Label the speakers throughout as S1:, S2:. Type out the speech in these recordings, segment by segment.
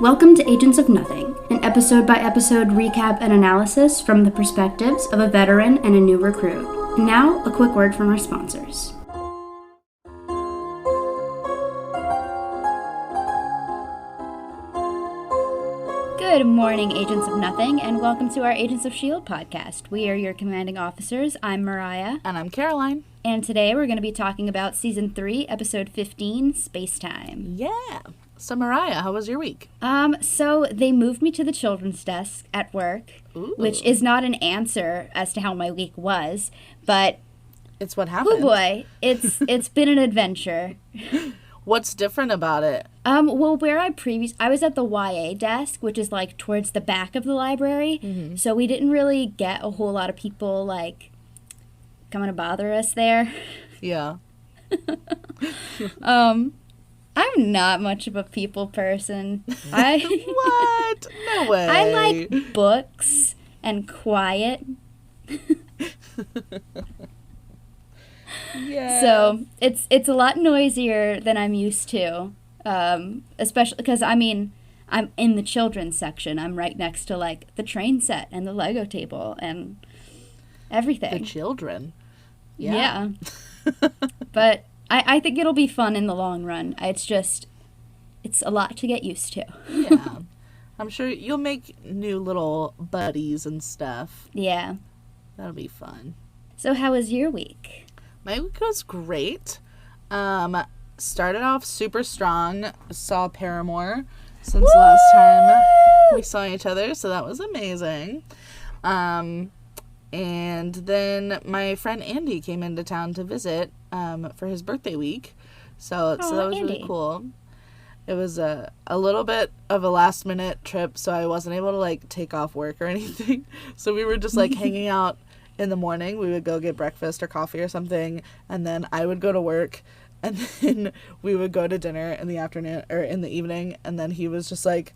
S1: Welcome to Agents of Nothing, an episode-by-episode recap and analysis from the perspectives of a veteran and a new recruit. And now, a quick word from our sponsors. Good morning, Agents of Nothing, and welcome to our Agents of S.H.I.E.L.D. podcast. We are your commanding officers. I'm Mariah.
S2: And I'm Caroline.
S1: And today we're going to be talking about Season 3, Episode 15, Spacetime.
S2: Yeah. So, Mariah, how was your week?
S1: So they moved me to the children's desk at work,
S2: Ooh.
S1: which is not an answer as to how my week was, but
S2: it's what happened.
S1: oh boy, it's been an adventure.
S2: What's different about it?
S1: Well, where I was at the YA desk, which is like towards the back of the library, so we didn't really get a whole lot of people like coming to bother us there.
S2: Yeah.
S1: I'm not much of a people person.
S2: What? No way.
S1: I like books and quiet.
S2: Yeah.
S1: So it's a lot noisier than I'm used to, especially because, I mean, I'm in the children's section. I'm right next to, like, the train set and the Lego table and everything.
S2: The children.
S1: Yeah. But I think it'll be fun in the long run. It's a lot to get used to.
S2: Yeah. I'm sure you'll make new little buddies and stuff.
S1: Yeah.
S2: That'll be fun.
S1: So how was your week?
S2: My week was great. Started off super strong. Saw Paramore since last time we saw each other, so that was amazing. And then my friend Andy came into town to visit for his birthday week. So that was
S1: Andy.
S2: really cool. It was a little bit of a last minute trip, so I wasn't able to like take off work or anything. So we were just like hanging out in the morning. We would go get breakfast or coffee or something, and then I would go to work, and then we would go to dinner in the afternoon or in the evening, and then he was just like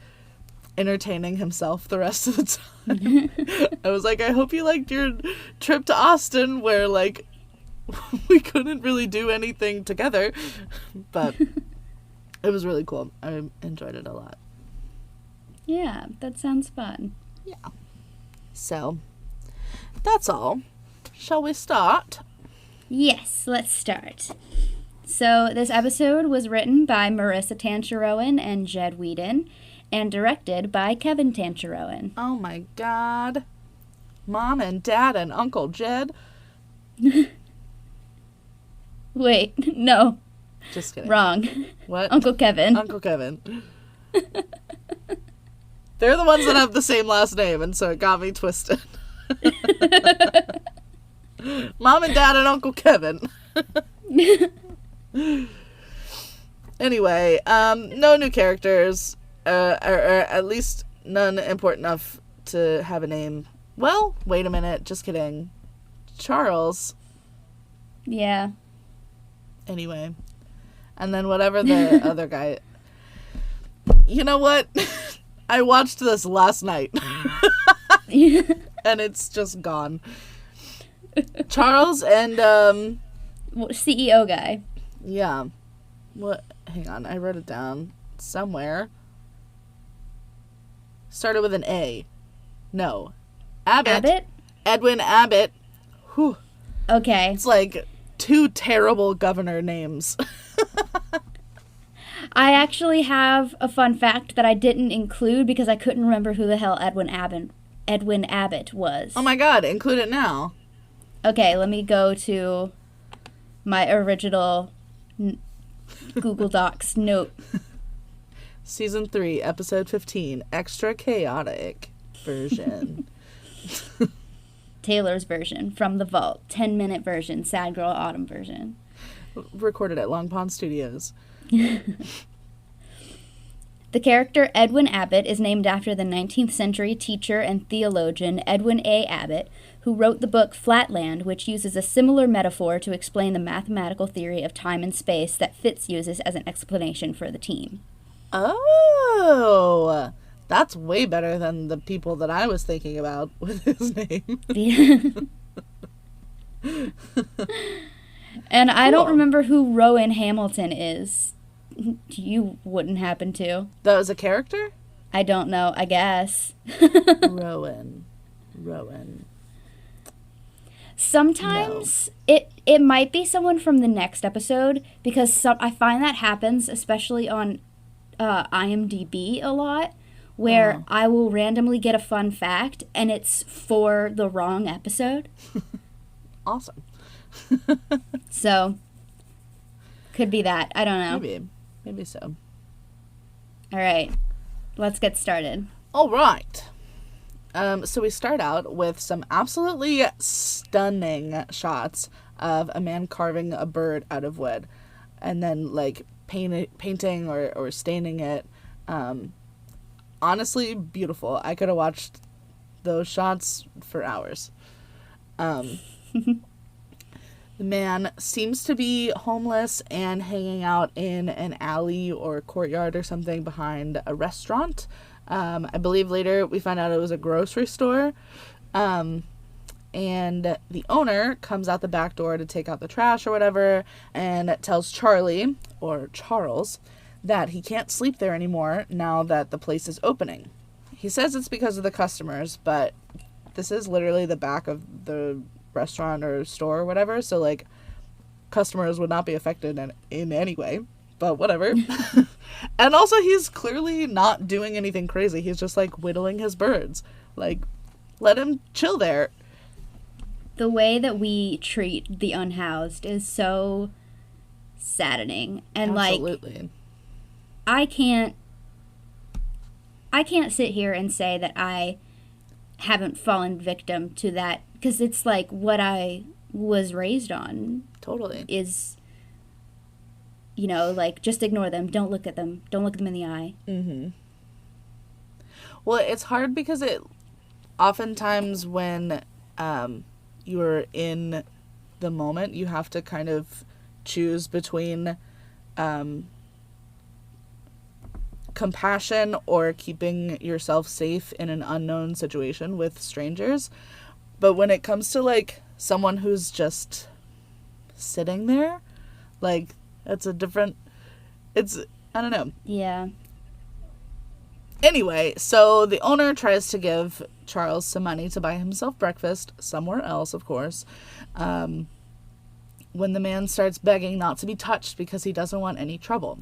S2: entertaining himself the rest of the time. I was like, I hope you liked your trip to Austin where like we couldn't really do anything together, but it was really cool. I enjoyed it a lot.
S1: Yeah, that sounds fun.
S2: Yeah. So that's all. Shall we start?
S1: Yes, let's start. So this episode was written by Marissa Tancherowen and Jed Whedon, and directed by Kevin Tancherowen.
S2: Oh my God. Mom and Dad and Uncle Jed.
S1: Wait, no.
S2: Just kidding.
S1: Wrong.
S2: What?
S1: Uncle Kevin.
S2: Uncle Kevin. They're the ones that have the same last name, and so it got me twisted. Mom and Dad and Uncle Kevin. Anyway, no new characters. Or at least none important enough to have a name. Well, wait a minute. Just kidding. Charles.
S1: Yeah.
S2: Anyway. And then whatever the other guy... You know what? I watched this last night. And it's just gone. Charles and...
S1: CEO guy.
S2: Yeah. What? Hang on. I wrote it down somewhere. Started with an A. No. Abbott? Edwin Abbott. Whew.
S1: Okay.
S2: It's like two terrible governor names.
S1: I actually have a fun fact that I didn't include because I couldn't remember who the hell Edwin Abbott was.
S2: Oh my God, include it now.
S1: Okay, let me go to my original Google Docs note.
S2: Season 3, Episode 15, Extra Chaotic version.
S1: Taylor's version, From the Vault, 10-minute version, Sad Girl Autumn version.
S2: Recorded at Long Pond Studios.
S1: The character Edwin Abbott is named after the 19th century teacher and theologian Edwin A. Abbott, who wrote the book Flatland, which uses a similar metaphor to explain the mathematical theory of time and space that Fitz uses as an explanation for the team.
S2: Oh, that's way better than the people that I was thinking about with his name.
S1: And I don't remember who Rowan Hamilton is. You wouldn't happen to.
S2: That was a character?
S1: I don't know, I guess.
S2: Rowan.
S1: Sometimes it might be someone from the next episode, because I find that happens, especially on IMDb a lot, where I will randomly get a fun fact and it's for the wrong episode.
S2: Awesome.
S1: So, could be that. I don't know.
S2: Maybe so.
S1: All right, let's get started.
S2: All right. So we start out with some absolutely stunning shots of a man carving a bird out of wood, and then like painting or staining it. Honestly, beautiful. I could have watched those shots for hours. The man seems to be homeless and hanging out in an alley or courtyard or something behind a restaurant. I believe later we find out it was a grocery store. And the owner comes out the back door to take out the trash or whatever, and tells Charlie, or Charles, that he can't sleep there anymore now that the place is opening. He says it's because of the customers, but this is literally the back of the restaurant or store or whatever, so like customers would not be affected in any way, but whatever. And also he's clearly not doing anything crazy. He's just like whittling his birds. Like, let him chill there.
S1: The way that we treat the unhoused is so saddening, and
S2: Absolutely.
S1: like I can't sit here and say that I haven't fallen victim to that, because it's like what I was raised on.
S2: Totally.
S1: Is, you know, like, just ignore them. Don't look at them. Don't look at them in the eye.
S2: Mm-hmm. Well, it's hard because it oftentimes when you're in the moment, you have to kind of choose between compassion or keeping yourself safe in an unknown situation with strangers. But when it comes to like someone who's just sitting there, like, it's I don't know.
S1: Yeah.
S2: Anyway, so the owner tries to give Charles some money to buy himself breakfast somewhere else, of course, when the man starts begging not to be touched because he doesn't want any trouble.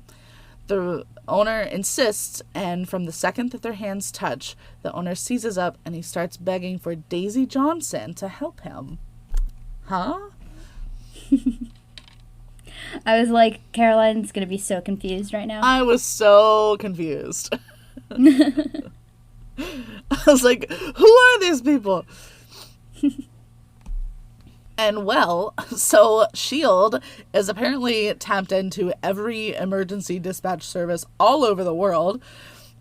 S2: The owner insists, and from the second that their hands touch, the owner seizes up and he starts begging for Daisy Johnson to help him. Huh?
S1: I was like, Caroline's gonna be so confused right now.
S2: I was so confused. I was like, who are these people? And well, so S.H.I.E.L.D. is apparently tapped into every emergency dispatch service all over the world,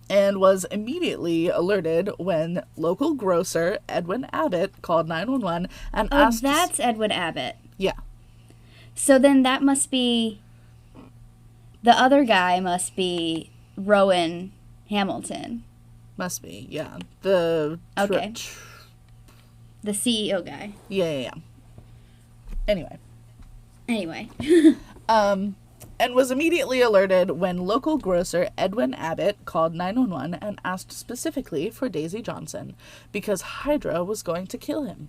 S2: and was immediately alerted when local grocer Edwin Abbott called 911 and asked...
S1: Oh, that's Edwin Abbott.
S2: Yeah.
S1: So then that must be... The other guy must be Rowan Hamilton.
S2: Must be, yeah. The...
S1: Okay. The CEO guy.
S2: Yeah. Anyway. And was immediately alerted when local grocer Edwin Abbott called 911 and asked specifically for Daisy Johnson because Hydra was going to kill him.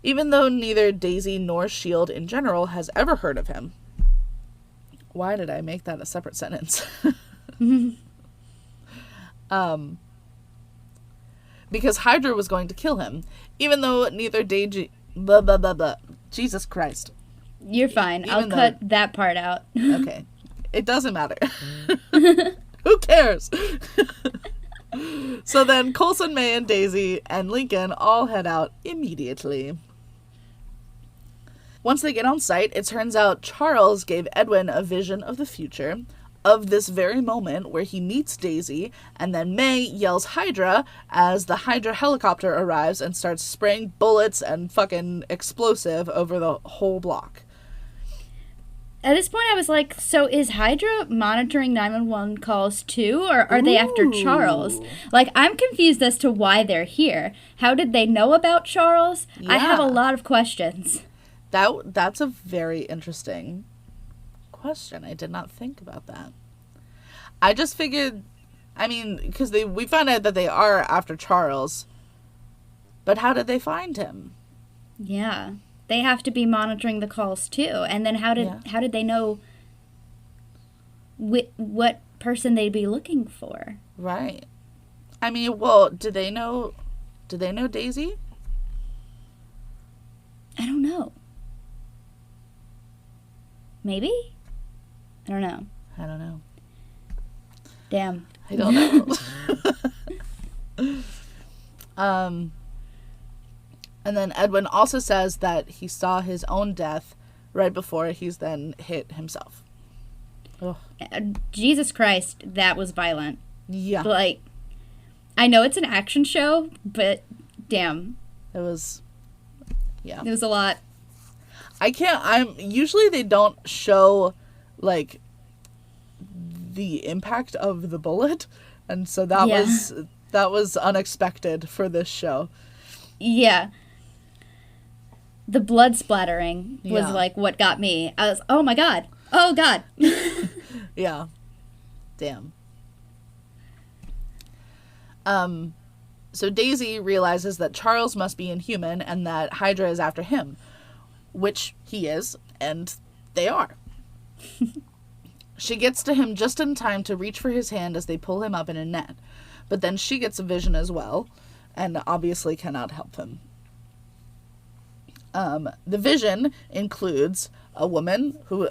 S2: Even though neither Daisy nor S.H.I.E.L.D. in general has ever heard of him. Why did I make that a separate sentence? Because Hydra was going to kill him, even though neither Daisy... Blah, blah, blah, blah. Jesus Christ.
S1: You're fine. I'll cut that part out.
S2: Okay. It doesn't matter. Who cares? So then Coulson, May, and Daisy and Lincoln all head out immediately. Once they get on site, it turns out Charles gave Edwin a vision of the future, of this very moment where he meets Daisy, and then May yells Hydra as the Hydra helicopter arrives and starts spraying bullets and fucking explosive over the whole block.
S1: At this point, I was like, so is Hydra monitoring 911 calls too, or are they after Charles? Like, I'm confused as to why they're here. How did they know about Charles? Yeah. I have a lot of questions.
S2: That's a very interesting question. I did not think about that. I just figured I mean, because we found out that they are after Charles. But how did they find him?
S1: Yeah. They have to be monitoring the calls too. And then how did they know what person they'd be looking for?
S2: Right. I mean, well, did they know Daisy?
S1: I don't know. Maybe? I don't know. Damn.
S2: I don't know. And then Edwin also says that he saw his own death right before he's then hit himself. Ugh.
S1: Jesus Christ, that was violent.
S2: Yeah.
S1: Like, I know it's an action show, but damn.
S2: It was, yeah.
S1: It was a lot.
S2: Usually they don't show, like, the impact of the bullet. And so that was unexpected for this show.
S1: Yeah. The blood splattering was like what got me. I was, oh my God. Oh God.
S2: Yeah. Damn. So Daisy realizes that Charles must be inhuman and that Hydra is after him, which he is, and they are. She gets to him just in time to reach for his hand as they pull him up in a net, but then she gets a vision as well, and obviously cannot help him. The vision includes a woman who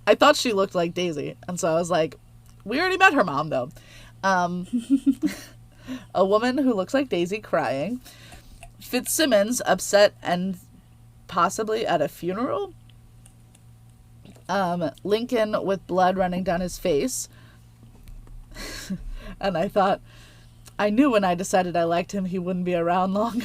S2: I thought she looked like Daisy, and so I was like, we already met her mom though. A woman who looks like Daisy crying, Fitzsimmons upset and possibly at a funeral, Lincoln with blood running down his face, and I thought, I knew when I decided I liked him he wouldn't be around long.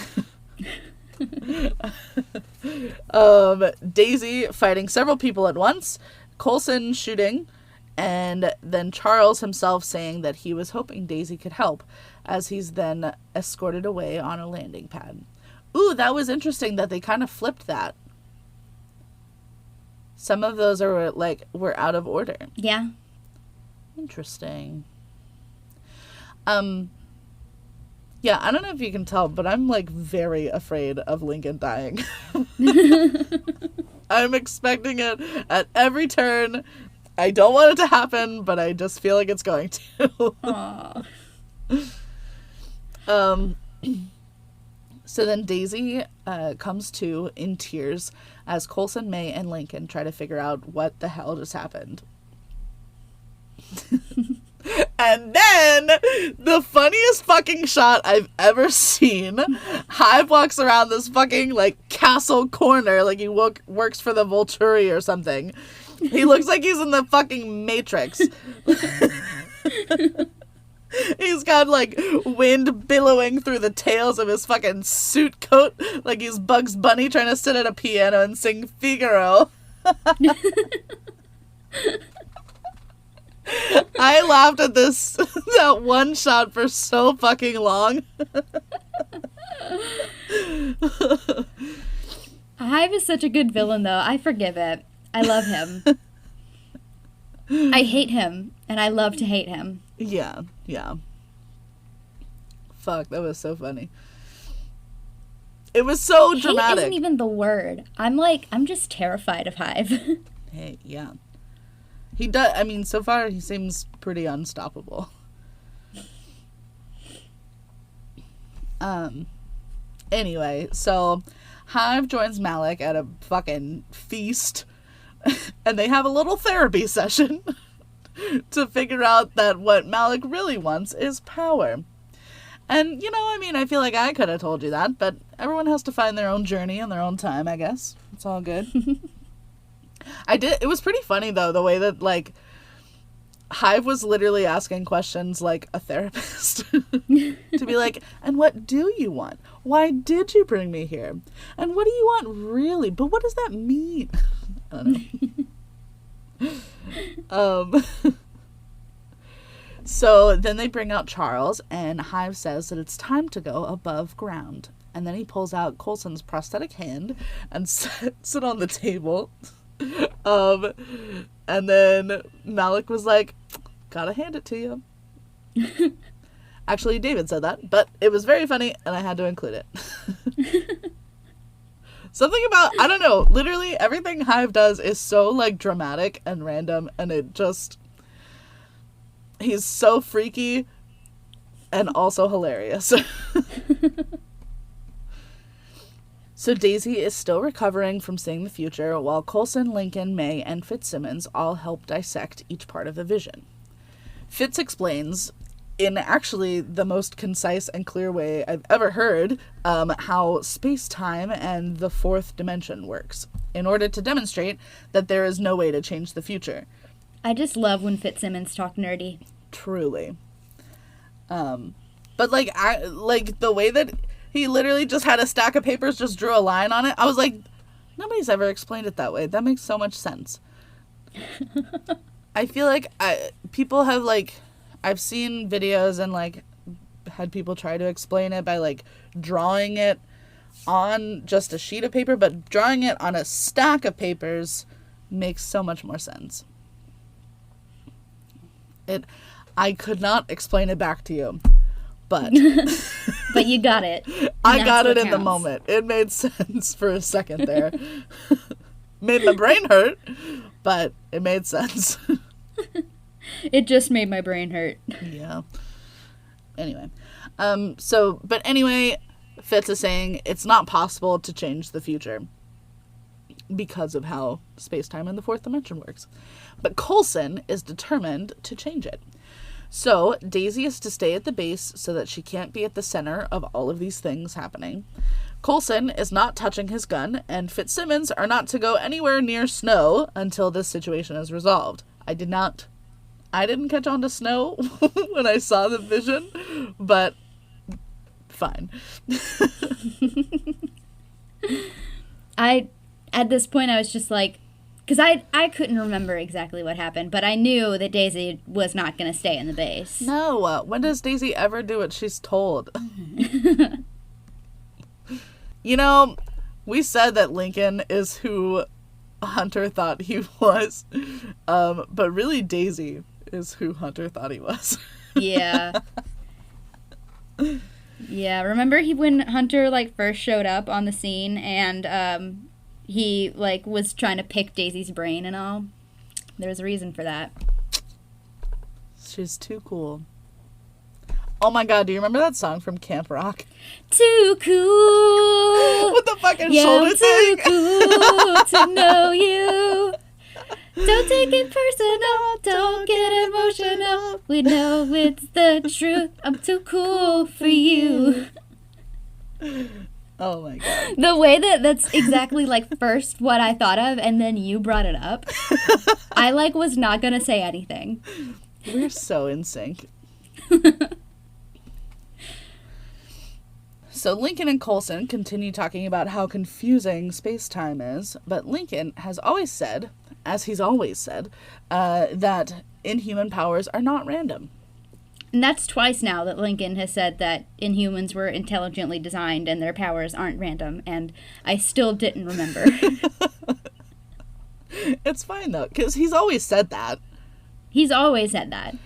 S2: Daisy fighting several people at once, Coulson shooting, and then Charles himself saying that he was hoping Daisy could help, as he's then escorted away on a landing pad. Ooh, that was interesting that they kind of flipped that. Some of those were out of order.
S1: Yeah.
S2: Interesting. Yeah, I don't know if you can tell, but I'm, like, very afraid of Lincoln dying. I'm expecting it at every turn. I don't want it to happen, but I just feel like it's going to. Aww. So then Daisy comes to in tears as Coulson, May, and Lincoln try to figure out what the hell just happened. And then the funniest fucking shot I've ever seen. Hive walks around this fucking like castle corner like he works for the Volturi or something. He looks like he's in the fucking Matrix. He's got like wind billowing through the tails of his fucking suit coat like he's Bugs Bunny trying to sit at a piano and sing Figaro. I laughed at that one shot for so fucking long.
S1: Hive is such a good villain, though. I forgive it. I love him. I hate him, and I love to hate him.
S2: Yeah. Fuck, that was so funny. It was so dramatic.
S1: Hate isn't even the word. I'm just terrified of Hive.
S2: Hey, yeah. He does. I mean, so far he seems pretty unstoppable. Anyway, so Hive joins Malik at a fucking feast, and they have a little therapy session to figure out that what Malik really wants is power. And, I feel like I could have told you that, but everyone has to find their own journey in their own time, I guess. It's all good. It was pretty funny, though, the way that, like, Hive was literally asking questions like a therapist. To be like, and what do you want? Why did you bring me here? And what do you want really? But what does that mean? I don't know. So then they bring out Charles, and Hive says that it's time to go above ground. And then he pulls out Coulson's prosthetic hand and sets it on the table. And then Malik was like, Gotta hand it to you. Actually, David said that, but it was very funny, and I had to include it. Something about, I don't know, literally everything Hive does is so, like, dramatic and random, and it just, he's so freaky and also hilarious. So Daisy is still recovering from seeing the future, while Coulson, Lincoln, May, and Fitzsimmons all help dissect each part of the vision. Fitz explains, in actually the most concise and clear way I've ever heard, how space-time and the fourth dimension works, in order to demonstrate that there is no way to change the future.
S1: I just love when Fitzsimmons talk nerdy.
S2: Truly. But, like, the way that he literally just had a stack of papers, just drew a line on it, I was like, nobody's ever explained it that way. That makes so much sense. I feel like people have, like, I've seen videos and, like, had people try to explain it by, like, drawing it on just a sheet of paper, but drawing it on a stack of papers makes so much more sense. I could not explain it back to you, but...
S1: But you got it.
S2: I got it in the moment. It made sense for a second there. Made my brain hurt, but it made sense.
S1: It just made my brain hurt.
S2: Yeah. Anyway. But anyway, Fitz is saying it's not possible to change the future because of how space-time in the fourth dimension works. But Coulson is determined to change it. So Daisy is to stay at the base so that she can't be at the center of all of these things happening. Coulson is not touching his gun, and Fitzsimmons are not to go anywhere near Snow until this situation is resolved. I didn't catch on to Snow when I saw the vision, but fine.
S1: At this point, I was just like, because I couldn't remember exactly what happened, but I knew that Daisy was not going to stay in the base.
S2: No, when does Daisy ever do what she's told? You know, we said that Lincoln is who Hunter thought he was, but really Daisy is who Hunter thought he was.
S1: Yeah. Yeah, remember when Hunter, like, first showed up on the scene and, he, like, was trying to pick Daisy's brain and all? There was a reason for that.
S2: She's too cool. Oh my god, do you remember that song from Camp Rock?
S1: Too cool!
S2: With the fucking
S1: yeah,
S2: shoulder thing?
S1: Too cool to know you. Don't take it personal, don't get emotional. We know it's the truth, I'm too cool for you.
S2: Oh my god.
S1: The way that's exactly, like, first what I thought of, and then you brought it up. I, like, was not gonna say anything.
S2: We're so in sync. So Lincoln and Coulson continue talking about how confusing space-time is, but Lincoln has always said, as he's always said, that inhuman powers are not random.
S1: And that's twice now that Lincoln has said that Inhumans were intelligently designed and their powers aren't random, and I still didn't remember.
S2: It's fine, though, because he's always said that.
S1: He's always said that.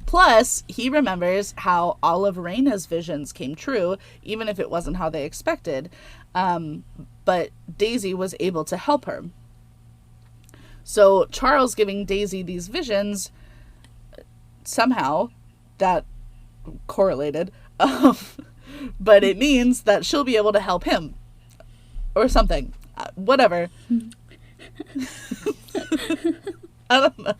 S2: Plus, he remembers how all of Raina's visions came true, even if it wasn't how they expected, but Daisy was able to help her. So Charles giving Daisy these visions, somehow that correlated, but it means that she'll be able to help him or something, whatever. I don't know.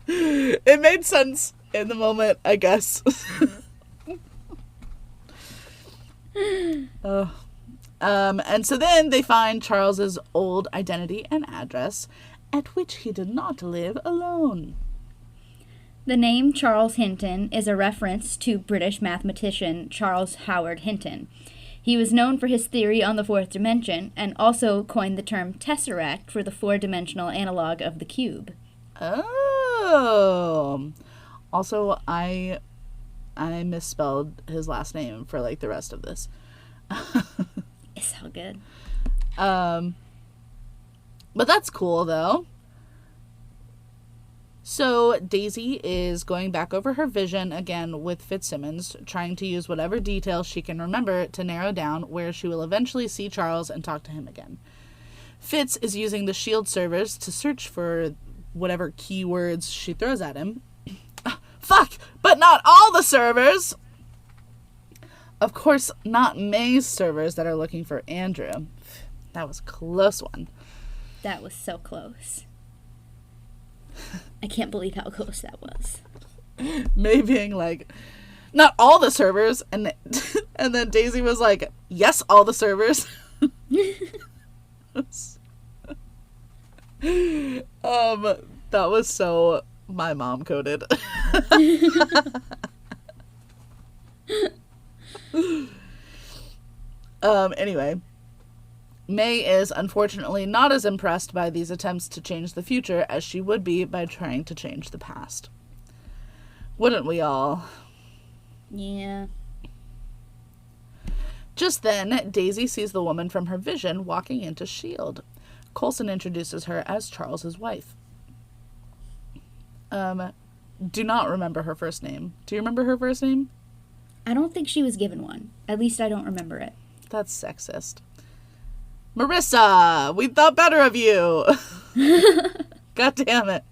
S2: It made sense in the moment, I guess. And so then they find Charles's old identity and address, at which he did not live alone.
S1: The name Charles Hinton is a reference to British mathematician Charles Howard Hinton. He was known for his theory on the fourth dimension and also coined the term tesseract for the four-dimensional analog of the cube.
S2: Oh. Also, I misspelled his last name for, like, the rest of this.
S1: It's so good.
S2: But that's cool, though. So Daisy is going back over her vision again with Fitzsimmons, trying to use whatever details she can remember to narrow down where she will eventually see Charles and talk to him again. Fitz is using the S.H.I.E.L.D. servers to search for whatever keywords she throws at him. Fuck! But not all the servers! Of course, not May's servers that are looking for Andrew. That was a close one.
S1: That was so close. I can't believe how close that was.
S2: May being like, not all the servers, and then Daisy was like, yes, all the servers. That was so my mom coded. Anyway, May is unfortunately not as impressed by these attempts to change the future as she would be by trying to change the past. Wouldn't we all?
S1: Yeah.
S2: Just then, Daisy sees the woman from her vision walking into S.H.I.E.L.D. Coulson introduces her as Charles's wife. Do not remember her first name. Do you remember her first name?
S1: I don't think she was given one. At least I don't remember it.
S2: That's sexist. Marissa, we thought better of you. God damn it.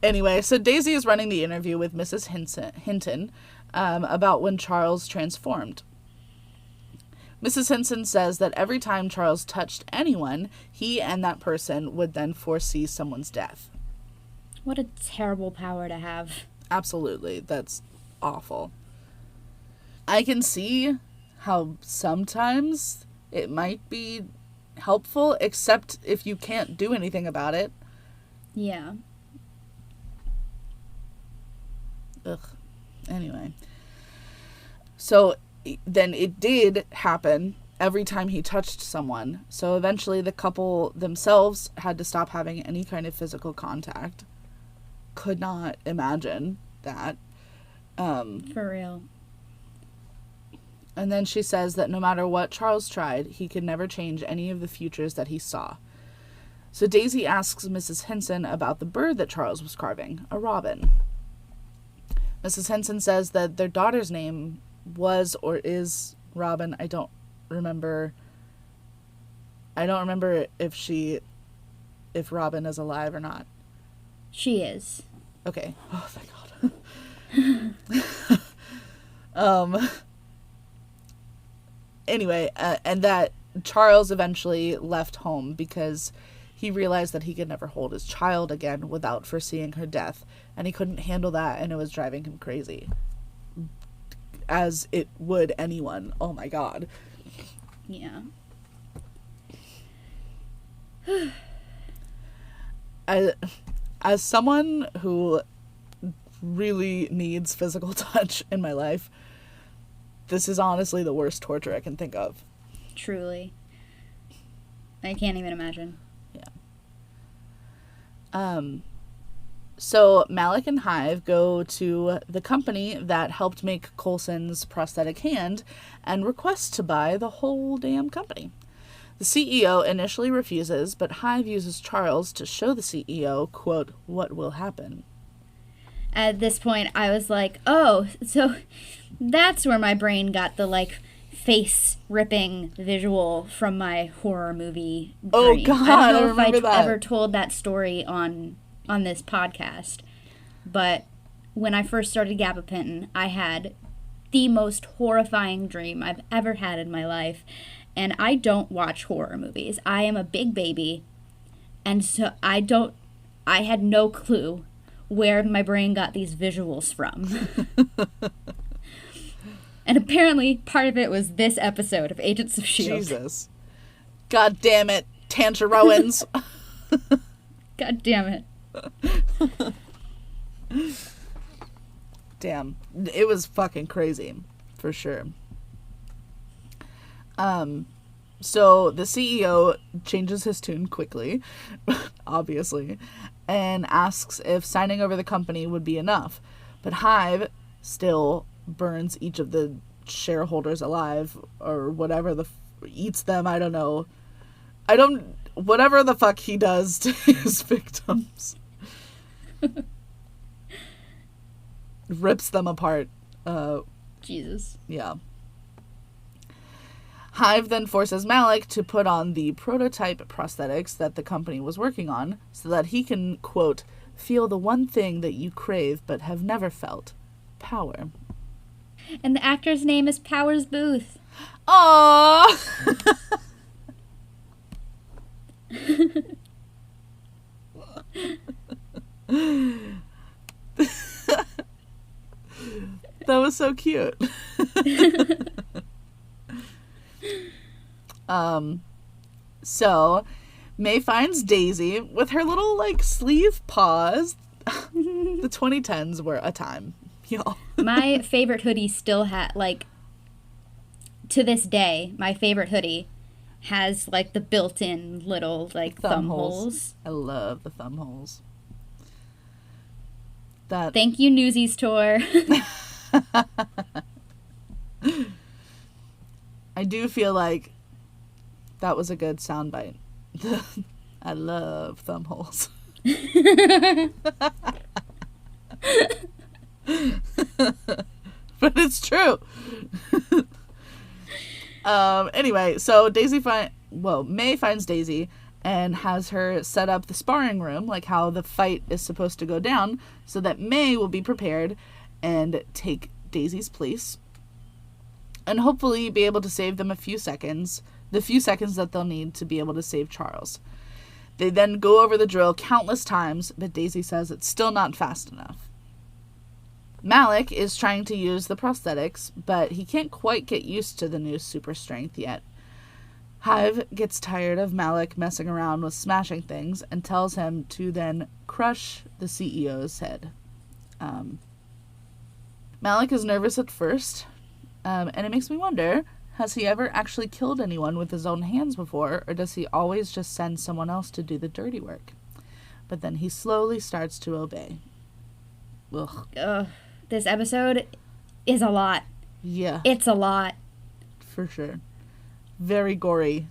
S2: Anyway, so Daisy is running the interview with Mrs. Hinton about when Charles transformed. Mrs. Hinton says that every time Charles touched anyone, he and that person would then foresee someone's death.
S1: What a terrible power to have.
S2: Absolutely. That's awful. I can see how sometimes it might be helpful, except if you can't do anything about it.
S1: Yeah.
S2: Ugh. Anyway. So then it did happen every time he touched someone. So eventually the couple themselves had to stop having any kind of physical contact. Could not imagine that.
S1: For real.
S2: And then she says that no matter what Charles tried, he could never change any of the futures that he saw. So Daisy asks Mrs. Hinton about the bird that Charles was carving, a robin. Mrs. Hinton says that their daughter's name was or is Robin. I don't remember if Robin is alive or not.
S1: She is.
S2: Okay. Oh, thank God. Anyway, and that Charles eventually left home because he realized that he could never hold his child again without foreseeing her death, and he couldn't handle that, and it was driving him crazy. As it would anyone. Oh my God.
S1: Yeah.
S2: As someone who really needs physical touch in my life, this is honestly the worst torture I can think of.
S1: Truly. I can't even imagine.
S2: Yeah. So Malik and Hive go to the company that helped make Coulson's prosthetic hand and request to buy the whole damn company. The CEO initially refuses, but Hive uses Charles to show the CEO, quote, what will happen.
S1: At this point, I was like, oh, so that's where my brain got the, like, face-ripping visual from my horror movie dream.
S2: Oh, God,
S1: I don't know if
S2: remember that.
S1: ever told that story on this podcast, but when I first started gabapentin, I had the most horrifying dream I've ever had in my life, and I don't watch horror movies. I am a big baby, and so I had no clue where my brain got these visuals from. And apparently part of it was this episode of Agents of S.H.I.E.L.D.
S2: Jesus. God damn it, Tangerowans.
S1: God damn it.
S2: Damn. It was fucking crazy. For sure. So the CEO changes his tune quickly, obviously, and asks if signing over the company would be enough. But Hive still burns each of the shareholders alive, or whatever eats them. I don't know. Whatever the fuck he does to his victims. Rips them apart.
S1: Jesus.
S2: Yeah. Hive then forces Malik to put on the prototype prosthetics that the company was working on so that he can, quote, feel the one thing that you crave but have never felt. Power.
S1: And the actor's name is Powers Booth.
S2: Aww! That was so cute. So May finds Daisy with her little like sleeve paws. The 2010s were a time, y'all.
S1: My favorite hoodie still like, to this day, my favorite hoodie has like the built-in little like thumb holes.
S2: I love the thumb holes.
S1: Thank you, Newsies Tour.
S2: I do feel like that was a good soundbite. I love thumb holes. But it's true. Anyway, so May finds Daisy and has her set up the sparring room, like how the fight is supposed to go down, so that May will be prepared and take Daisy's place and hopefully be able to save them the few seconds that they'll need to be able to save Charles. They then go over the drill countless times, but Daisy says it's still not fast enough. Malik is trying to use the prosthetics, but he can't quite get used to the new super strength yet. Hive gets tired of Malik messing around with smashing things and tells him to then crush the CEO's head. Malik is nervous at first, and it makes me wonder, has he ever actually killed anyone with his own hands before, or does he always just send someone else to do the dirty work? But then he slowly starts to obey. Ugh.
S1: This episode is a lot.
S2: Yeah.
S1: It's a lot.
S2: For sure. Very gory.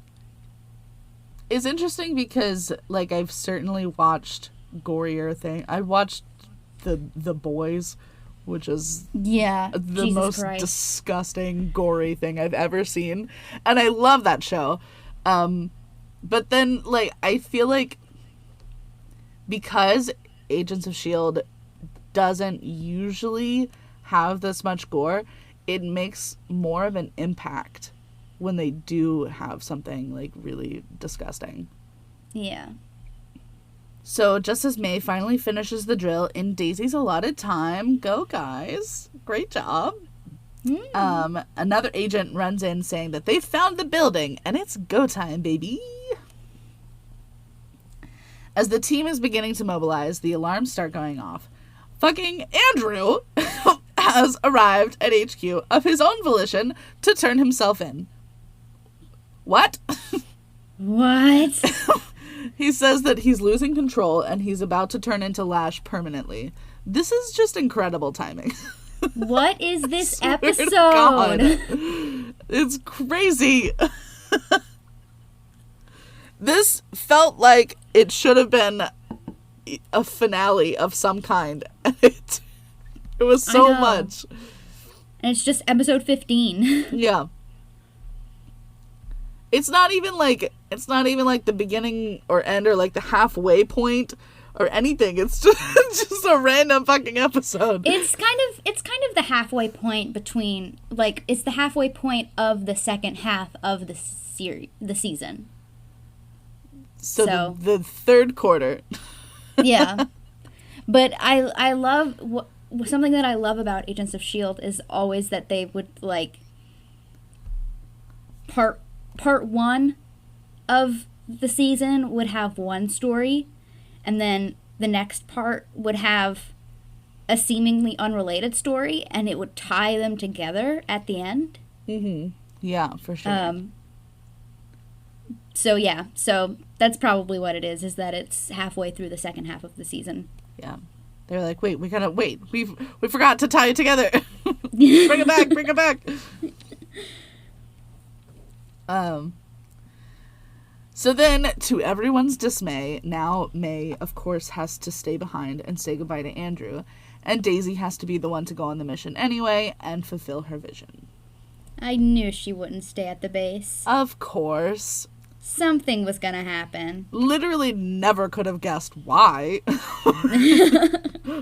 S2: It's interesting because, like, I've certainly watched gorier things. I watched The Boys, which is the
S1: Jesus
S2: most
S1: Christ.
S2: disgusting, gory thing I've ever seen. And I love that show. But then, like, I feel like because Agents of S.H.I.E.L.D. doesn't usually have this much gore, it makes more of an impact when they do have something, like, really disgusting.
S1: Yeah.
S2: So just as May finally finishes the drill in Daisy's allotted time, go guys, great job. Another agent runs in saying that they found the building and it's go time, baby. As the team is beginning to mobilize, the alarms start going off. Fucking Andrew has arrived at HQ of his own volition to turn himself in. What?
S1: What?
S2: He says that he's losing control and he's about to turn into Lash permanently. This is just incredible timing.
S1: What is this
S2: Swear to
S1: episode?
S2: God. It's crazy. This felt like it should have been a finale of some kind. It was so much.
S1: And it's just episode 15.
S2: Yeah. It's not even like the beginning or end or like the halfway point or anything. It's just a random fucking episode.
S1: It's kind of the halfway point between, like, it's the halfway point of the second half of the season.
S2: So the third quarter.
S1: Yeah. But I love something that I love about Agents of S.H.I.E.L.D. is always that they would, like, part one of the season would have one story, and then the next part would have a seemingly unrelated story, and it would tie them together at the end.
S2: Mm-hmm. Yeah, for sure.
S1: So that's probably what it is that it's halfway through the second half of the season.
S2: Yeah. They're like, we forgot to tie it together. Bring it back. So then, to everyone's dismay, now May, of course, has to stay behind and say goodbye to Andrew, and Daisy has to be the one to go on the mission anyway and fulfill her vision.
S1: I knew she wouldn't stay at the base.
S2: Of course.
S1: Something was gonna happen.
S2: Literally never could have guessed why.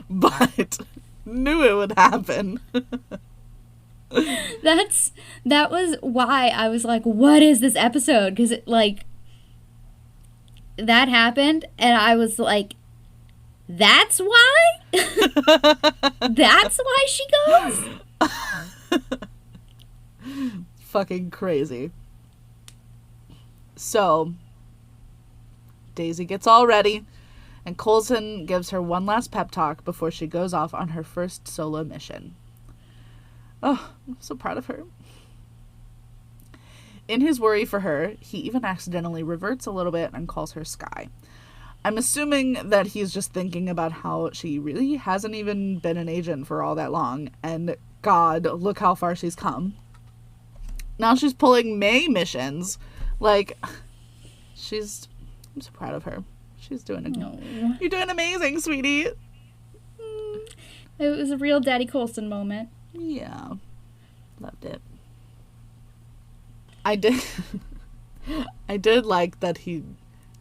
S2: But knew it would happen.
S1: That was why I was like, what is this episode? Because that happened, and I was like, that's why? That's why she goes?
S2: Fucking crazy. So, Daisy gets all ready, and Coulson gives her one last pep talk before she goes off on her first solo mission. Oh, I'm so proud of her. In his worry for her, he even accidentally reverts a little bit and calls her Sky. I'm assuming that he's just thinking about how she really hasn't even been an agent for all that long, and God, look how far she's come. Now she's pulling May missions. Like, I'm so proud of her. She's doing You're doing amazing, sweetie.
S1: It was a real Daddy Coulson moment.
S2: Yeah. Loved it. I did like that he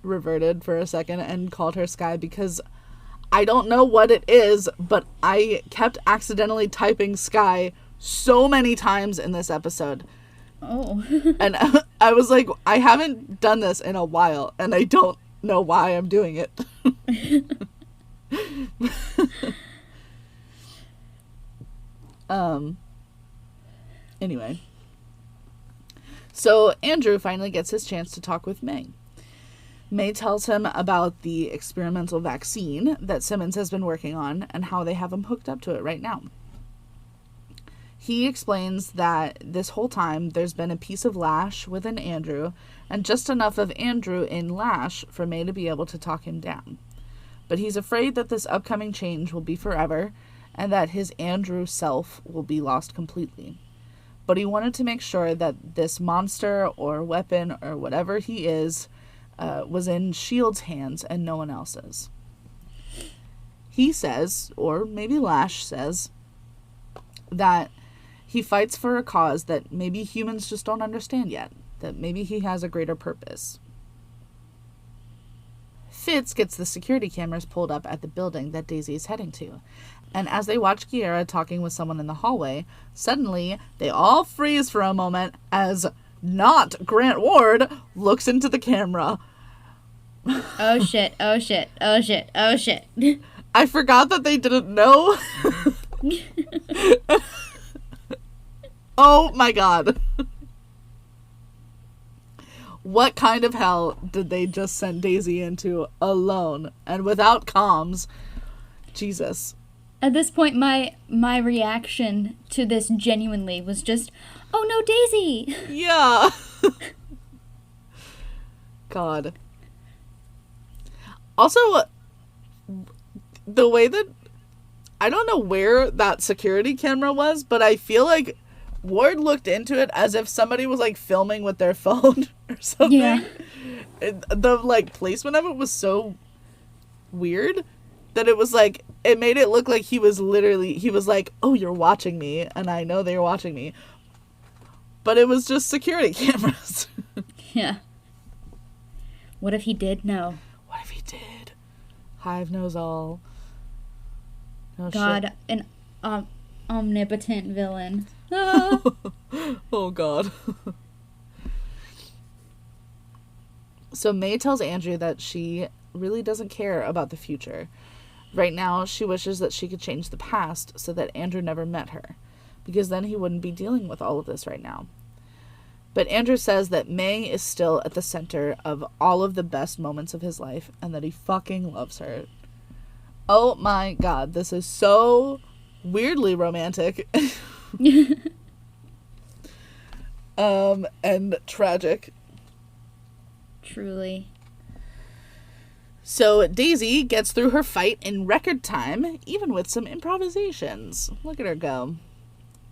S2: reverted for a second and called her Sky, because I don't know what it is, but I kept accidentally typing Sky so many times in this episode.
S1: Oh.
S2: And I was like, I haven't done this in a while, and I don't know why I'm doing it. Anyway. So Andrew finally gets his chance to talk with May. May tells him about the experimental vaccine that Simmons has been working on and how they have him hooked up to it right now. He explains that this whole time there's been a piece of Lash within Andrew and just enough of Andrew in Lash for May to be able to talk him down. But he's afraid that this upcoming change will be forever and that his Andrew self will be lost completely. But he wanted to make sure that this monster or weapon or whatever he is was in S.H.I.E.L.D.'s hands and no one else's. He says, or maybe Lash says, that he fights for a cause that maybe humans just don't understand yet, that maybe he has a greater purpose. Fitz gets the security cameras pulled up at the building that Daisy is heading to, and as they watch Kiera talking with someone in the hallway, suddenly they all freeze for a moment as not Grant Ward looks into the camera.
S1: Oh shit, oh shit, oh shit, oh shit.
S2: I forgot that they didn't know. Oh my god. What kind of hell did they just send Daisy into alone and without comms? Jesus.
S1: At this point, my reaction to this genuinely was just, oh no, Daisy!
S2: Yeah. God. Also, the way that, I don't know where that security camera was, but I feel like Ward looked into it as if somebody was like filming with their phone or something.
S1: Yeah.
S2: The like placement of it was so weird that it was like, it made it look like he was like, oh, you're watching me, and I know they're watching me. But it was just security cameras.
S1: Yeah. What if he did know?
S2: What if he did? Hive knows all. Oh,
S1: God, shit. An omnipotent villain. Ah.
S2: Oh, God. So May tells Andrew that she really doesn't care about the future. Right now, she wishes that she could change the past so that Andrew never met her, because then he wouldn't be dealing with all of this right now. But Andrew says that May is still at the center of all of the best moments of his life and that he fucking loves her. Oh my god, this is so weirdly romantic. And tragic.
S1: Truly.
S2: So Daisy gets through her fight in record time, even with some improvisations. Look at her go.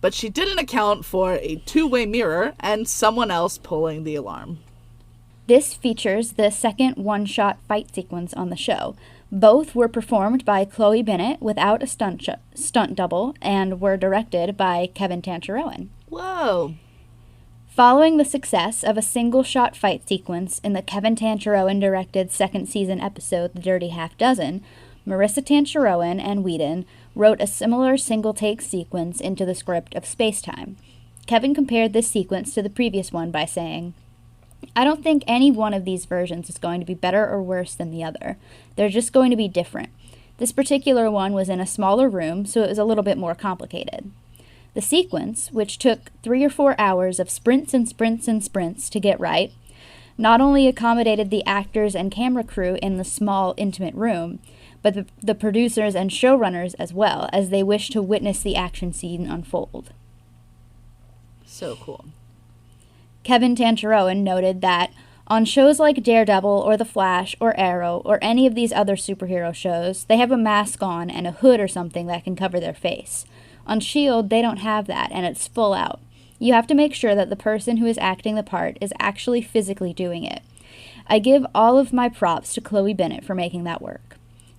S2: but she didn't account for a two-way mirror and someone else pulling the alarm.
S1: This features the second one-shot fight sequence on the show. Both were performed by Chloe Bennett without a stunt double and were directed by Kevin Tancharoen.
S2: Whoa.
S1: Following the success of a single-shot fight sequence in the Kevin Tancharoen-directed second season episode The Dirty Half Dozen, Marissa Tancharoen and Whedon wrote a similar single-take sequence into the script of Spacetime. Kevin compared this sequence to the previous one by saying, "I don't think any one of these versions is going to be better or worse than the other. They're just going to be different. This particular one was in a smaller room, so it was a little bit more complicated." The sequence, which took 3 or 4 hours of sprints and sprints and sprints to get right, not only accommodated the actors and camera crew in the small, intimate room, but the producers and showrunners as well, as they wished to witness the action scene unfold.
S2: So cool.
S1: Kevin Tancharoen noted that on shows like Daredevil or The Flash or Arrow or any of these other superhero shows, they have a mask on and a hood or something that can cover their face. On S.H.I.E.L.D., they don't have that, and it's full out. You have to make sure that the person who is acting the part is actually physically doing it. I give all of my props to Chloe Bennett for making that work.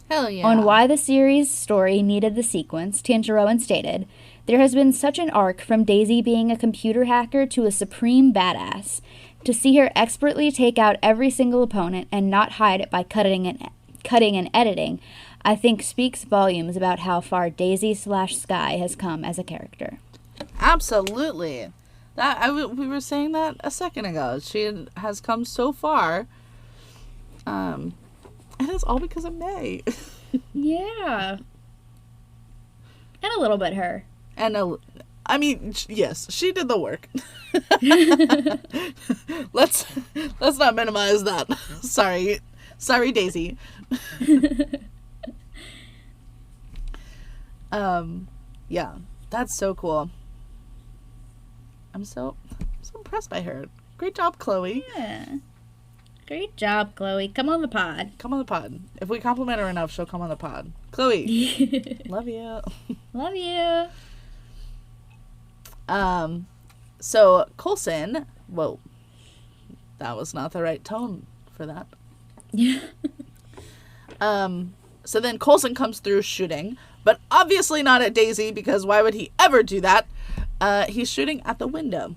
S2: Hell yeah.
S1: On why the series story needed the sequence, Tancharoen stated, "There has been such an arc from Daisy being a computer hacker to a supreme badass. To see her expertly take out every single opponent and not hide it by cutting and editing, I think speaks volumes about how far Daisy/Skye has come as a character."
S2: Absolutely. We were saying that a second ago. She has come so far. And it's all because of May.
S1: Yeah. And a little bit her.
S2: I mean, yes, she did the work. Let's not minimize that. Sorry, Daisy. Yeah, that's so cool. I'm so impressed by her. Great job, Chloe.
S1: Yeah. Great job, Chloe. Come on the pod.
S2: Come on the pod. If we compliment her enough, she'll come on the pod. Chloe. Love you.
S1: Love you.
S2: So Coulson, whoa, that was not the right tone for that.
S1: Yeah.
S2: So then Coulson comes through shooting, but obviously not at Daisy, because why would he ever do that? He's shooting at the window.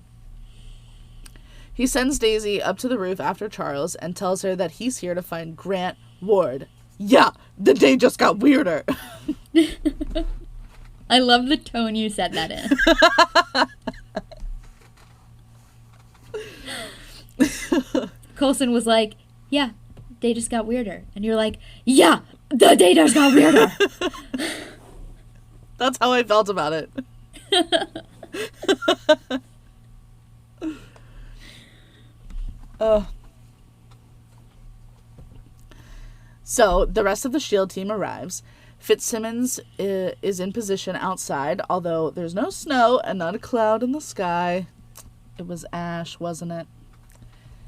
S2: He sends Daisy up to the roof after Charles and tells her that he's here to find Grant Ward. Yeah, the day just got weirder.
S1: I love the tone you said that in. Coulson was like, "Yeah, day just got weirder." And you're like, "Yeah, the day just got weirder."
S2: That's how I felt about it. So the rest of the S.H.I.E.L.D. team arrives. Fitzsimmons is in position outside, although there's no snow and not a cloud in the sky. It was ash, wasn't it?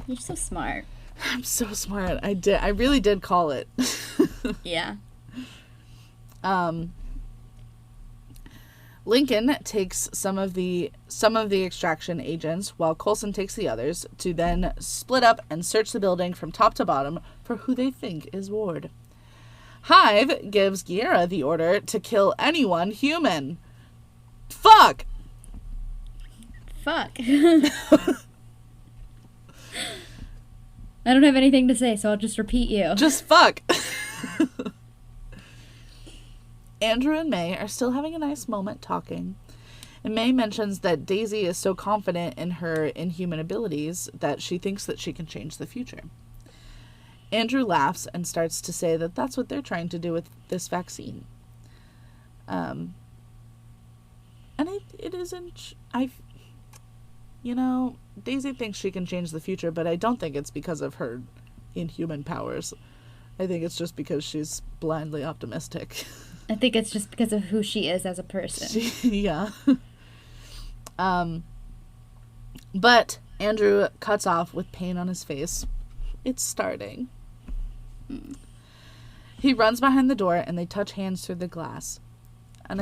S1: You're so smart.
S2: I'm so smart. I really did call it.
S1: Yeah.
S2: Lincoln takes some of the extraction agents, while Coulson takes the others, to then split up and search the building from top to bottom for who they think is Ward. Hive gives Guerra the order to kill anyone human. Fuck!
S1: I don't have anything to say, so I'll just repeat you.
S2: Just fuck. Andrew and May are still having a nice moment talking, and May mentions that Daisy is so confident in her inhuman abilities that she thinks that she can change the future. Andrew laughs and starts to say that that's what they're trying to do with this vaccine. And it isn't... Daisy thinks she can change the future, but I don't think it's because of her inhuman powers. I think it's just because she's blindly optimistic.
S1: I think it's just because of who she is as a person.
S2: Yeah. But Andrew cuts off with pain on his face. It's starting. He runs behind the door and they touch hands through the glass. And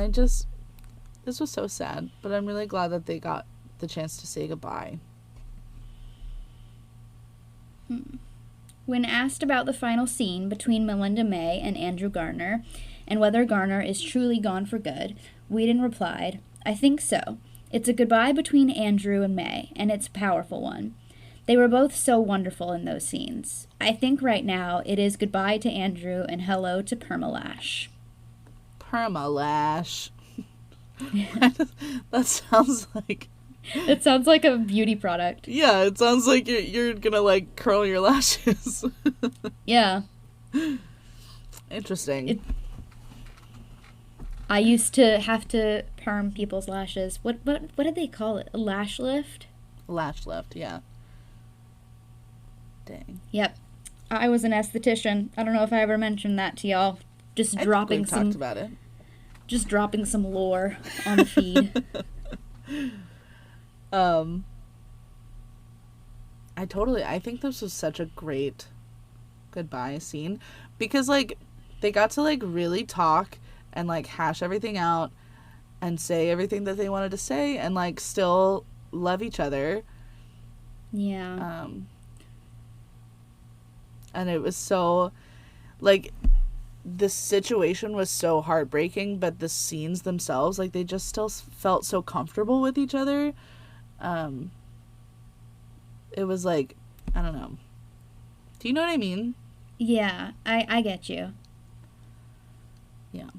S2: This was so sad, but I'm really glad that they got the chance to say goodbye.
S1: When asked about the final scene between Melinda May and Andrew Garner, and whether Garner is truly gone for good, Whedon replied, "I think so. It's a goodbye between Andrew and May, and it's a powerful one. They were both so wonderful in those scenes. I think right now it is goodbye to Andrew and hello to Permalash."
S2: Permalash. That sounds like...
S1: It sounds like a beauty product.
S2: Yeah, it sounds like you're gonna, like, curl your lashes.
S1: Yeah.
S2: Interesting.
S1: I used to have to perm people's lashes. What did they call it? A lash lift?
S2: Lash lift, yeah. Dang.
S1: Yep. I was an esthetician. I don't know if I ever mentioned that to y'all. Just dropping
S2: we've talked about it.
S1: Just dropping some lore on the feed.
S2: I think this was such a great goodbye scene because, like, they got to, like, really talk and, like, hash everything out and say everything that they wanted to say and, like, still love each other.
S1: Yeah.
S2: And it was so, like, the situation was so heartbreaking, but the scenes themselves, like, they just still felt so comfortable with each other. It was like, I don't know. Do you know what I mean?
S1: Yeah, I get you.
S2: Yeah.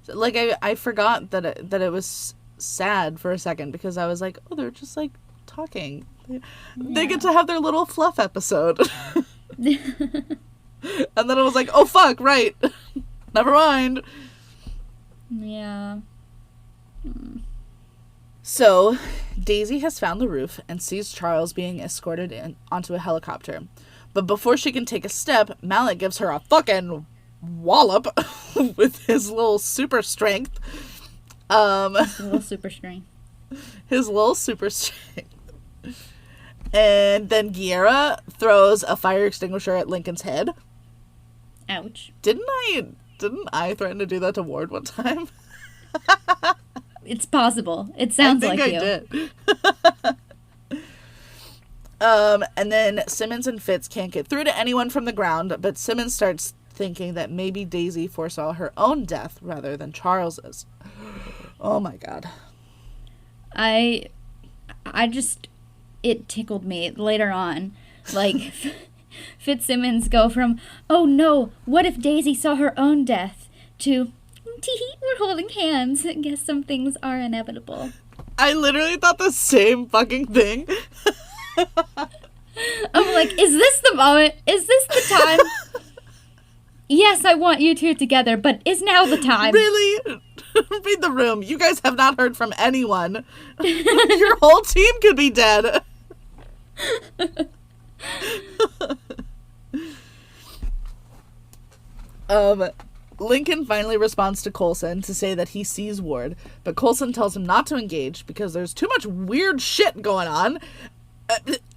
S2: So, like, I forgot that it was sad for a second because I was like, oh, they're just, like, talking. They get to have their little fluff episode. And then I was like, oh, fuck, right. Never mind.
S1: Yeah.
S2: So, Daisy has found the roof and sees Charles being escorted onto a helicopter. But before she can take a step, Malik gives her a fucking wallop with his little super strength.
S1: His little super strength.
S2: His little super strength. And then Guerra throws a fire extinguisher at Lincoln's head.
S1: Ouch.
S2: Didn't I threaten to do that to Ward one time?
S1: It's possible. It sounds like you.
S2: I think I did. And then Simmons and Fitz can't get through to anyone from the ground, but Simmons starts thinking that maybe Daisy foresaw her own death rather than Charles's. Oh my god.
S1: I just, it tickled me later on. Like, Fitzsimmons go from, oh no, what if Daisy saw her own death, to, tee-hee, we're holding hands. I guess some things are inevitable.
S2: I literally thought the same fucking thing.
S1: I'm like, is this the moment? Is this the time? Yes, I want you two together, but is now the time?
S2: Really? Read the room. You guys have not heard from anyone. Your whole team could be dead. Lincoln finally responds to Coulson to say that he sees Ward, but Coulson tells him not to engage because there's too much weird shit going on.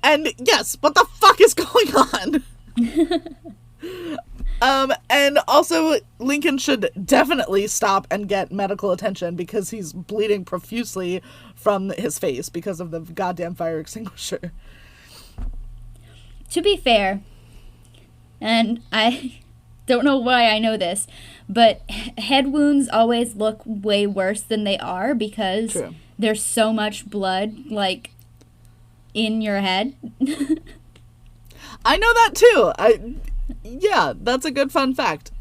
S2: And yes, what the fuck is going on? And also Lincoln should definitely stop and get medical attention because he's bleeding profusely from his face because of the goddamn fire extinguisher.
S1: To be fair, and I don't know why I know this, but head wounds always look way worse than they are because
S2: True.
S1: There's so much blood, like, in your head.
S2: I know that too. Yeah, that's a good fun fact.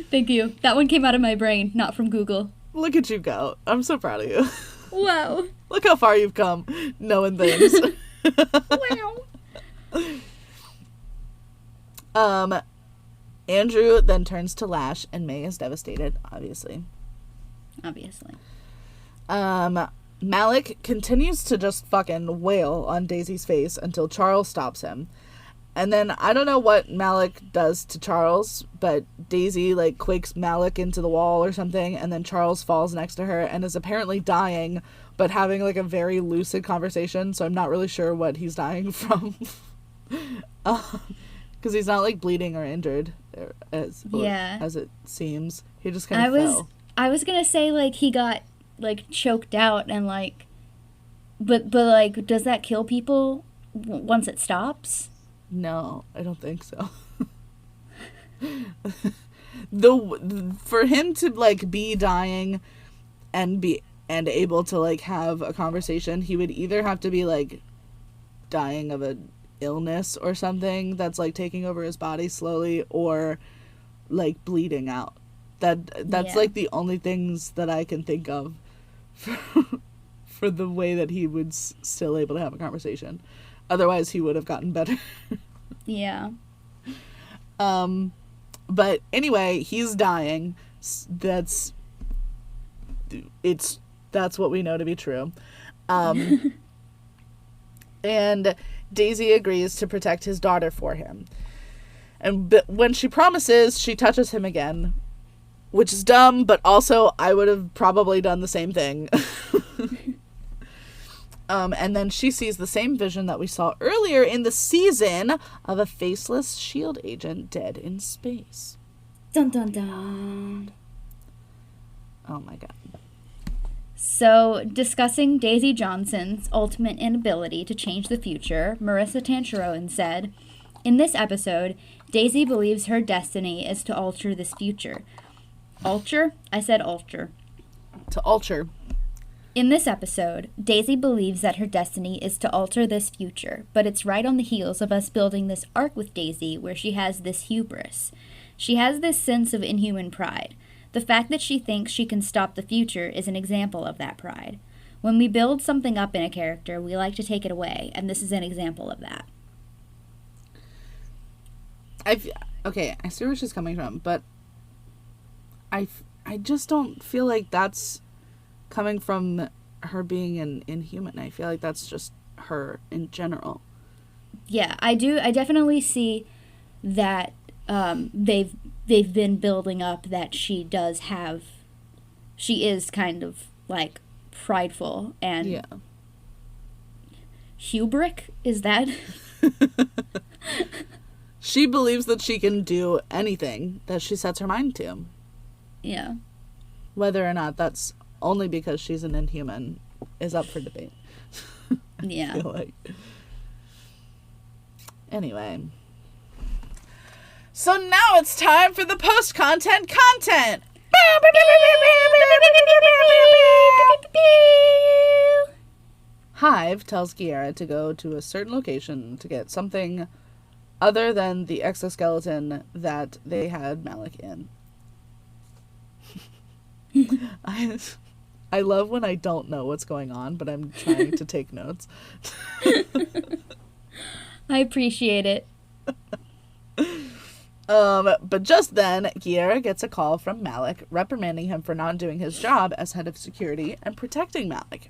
S1: Thank you. That one came out of my brain, not from Google.
S2: Look at you go. I'm so proud of you.
S1: Wow.
S2: Look how far you've come knowing things.
S1: Wow.
S2: Andrew then turns to Lash and May is devastated, obviously. Malik continues to just fucking wail on Daisy's face until Charles stops him. And then I don't know what Malik does to Charles, but Daisy, like, quakes Malik into the wall or something, and then Charles falls next to her and is apparently dying, but having, like, a very lucid conversation, so I'm not really sure what he's dying from. Because he's not, like, bleeding or injured, as it seems. He just kind of fell.
S1: I was gonna say, like, he got, like, choked out and, like... But like, does that kill people once it stops?
S2: No, I don't think so. For him to, like, be dying and able to, like, have a conversation, he would either have to be, like, dying of an illness or something that's, like, taking over his body slowly, or, like, bleeding out. That's like the only things that I can think of for the way that he would still able to have a conversation. Otherwise, he would have gotten better.
S1: Yeah.
S2: But anyway, he's dying. That's what we know to be true. And Daisy agrees to protect his daughter for him. But when she promises, she touches him again, which is dumb, but also I would have probably done the same thing. And then she sees the same vision that we saw earlier in the season of a faceless S.H.I.E.L.D. agent dead in space.
S1: Dun dun dun.
S2: Oh my god.
S1: So, discussing Daisy Johnson's ultimate inability to change the future, Marissa Tancharoen said, "In this episode, Daisy believes her destiny is to alter this future." Alter? I said alter.
S2: To alter.
S1: In this episode, Daisy believes that her destiny is to alter this future, but it's right on the heels of us building this arc with Daisy where she has this hubris. She has this sense of inhuman pride. The fact that she thinks she can stop the future is an example of that pride. When we build something up in a character, we like to take it away, and this is an example of that.
S2: Okay, I see where she's coming from, but I just don't feel like that's coming from her being an inhuman. I feel like that's just her in general.
S1: Yeah, I do. I definitely see that they've been building up that she is kind of, like, prideful and hubric, is that?
S2: She believes that she can do anything that she sets her mind to.
S1: Yeah.
S2: Whether or not that's only because she's an inhuman is up for debate.
S1: Yeah.
S2: I feel like. Anyway. So now it's time for the post-content content! Hive tells Guerra to go to a certain location to get something other than the exoskeleton that they had Malik in. I love when I don't know what's going on, but I'm trying to take notes.
S1: I appreciate it.
S2: But just then, Guerra gets a call from Malik, reprimanding him for not doing his job as head of security and protecting Malik.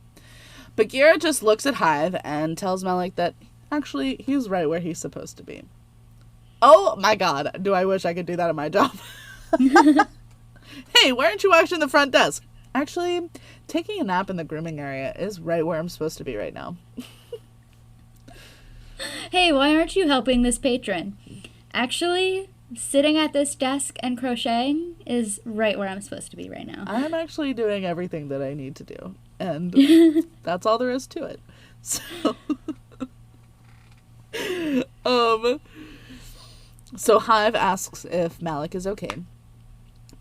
S2: But Guerra just looks at Hive and tells Malik that, actually, he's right where he's supposed to be. Oh my god, do I wish I could do that at my job. Hey, why aren't you watching the front desk? Actually, taking a nap in the grooming area is right where I'm supposed to be right now.
S1: Hey, why aren't you helping this patron? Actually, sitting at this desk and crocheting is right where I'm supposed to be right now.
S2: I'm actually doing everything that I need to do. And that's all there is to it. So Hive asks if Malik is okay.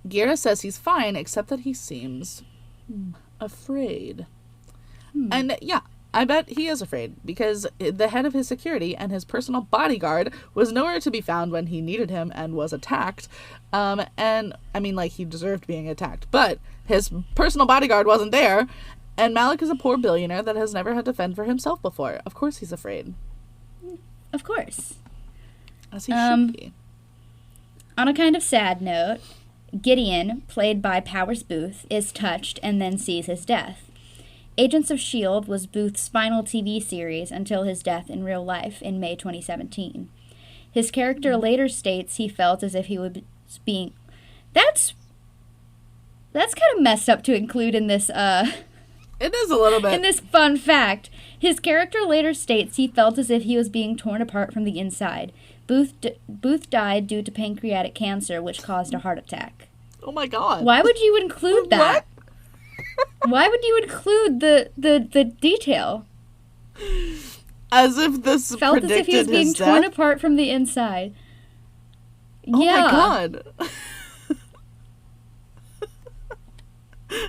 S2: Guerra says he's fine, except that he seems afraid. And yeah, I bet he is afraid, because the head of his security and his personal bodyguard was nowhere to be found when he needed him and was attacked. And, I mean, like, he deserved being attacked, but his personal bodyguard wasn't there, and Malik is a poor billionaire that has never had to fend for himself before. Of course he's afraid.
S1: Of course.
S2: As he should be.
S1: On a kind of sad note, Gideon, played by Powers Booth, is touched and then sees his death. Agents of S.H.I.E.L.D. was Booth's final TV series until his death in real life in May 2017. His character later states he felt as if he was being... That's kind of messed up to include in this
S2: It is a little bit.
S1: In this fun fact, his character later states he felt as if he was being torn apart from the inside. Booth died due to pancreatic cancer, which caused a heart attack.
S2: Oh my god.
S1: Why would you include that?
S2: What?
S1: Why would you include the detail?
S2: As if this
S1: Felt as if he was being torn apart from the inside.
S2: Oh
S1: yeah.
S2: my god.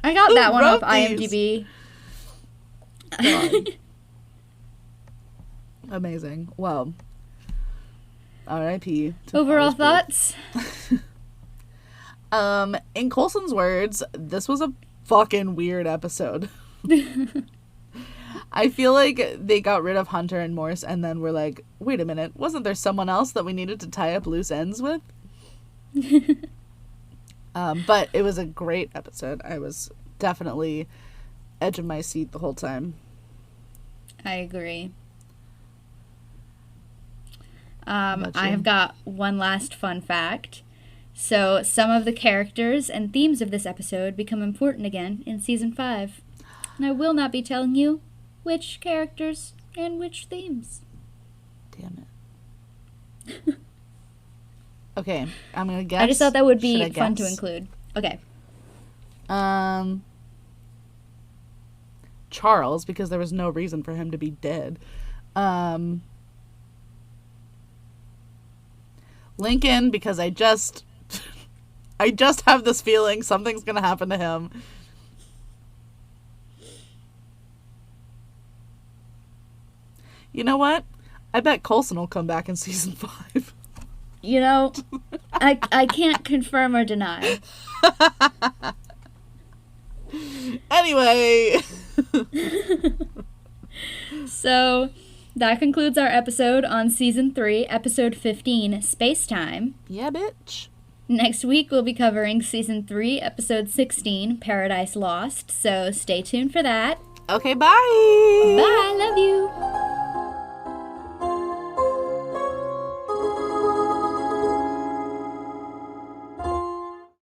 S1: I got that one off
S2: these?
S1: IMDb.
S2: God. Amazing. Well, R.I.P. to
S1: Overall
S2: Forrest
S1: thoughts?
S2: In Coulson's words, this was a fucking weird episode. I feel like they got rid of Hunter and Morse and then were like, wait a minute, wasn't there someone else that we needed to tie up loose ends with? But it was a great episode. I was definitely edge of my seat the whole time.
S1: I agree. I have got one last fun fact. So, some of the characters and themes of this episode become important again in Season 5. And I will not be telling you which characters and which themes.
S2: Damn it. Okay, I'm gonna guess.
S1: I just thought that would be fun to include. Okay.
S2: Charles, because there was no reason for him to be dead. Lincoln, because I just have this feeling something's gonna happen to him. You know what? I bet Coulson will come back in Season 5.
S1: You know, I can't confirm or deny.
S2: Anyway.
S1: So, that concludes our episode on Season 3, Episode 15, Spacetime.
S2: Yeah, bitch.
S1: Next week, we'll be covering Season 3, Episode 16, Paradise Lost. So, stay tuned for that.
S2: Okay, bye.
S1: Bye, love you.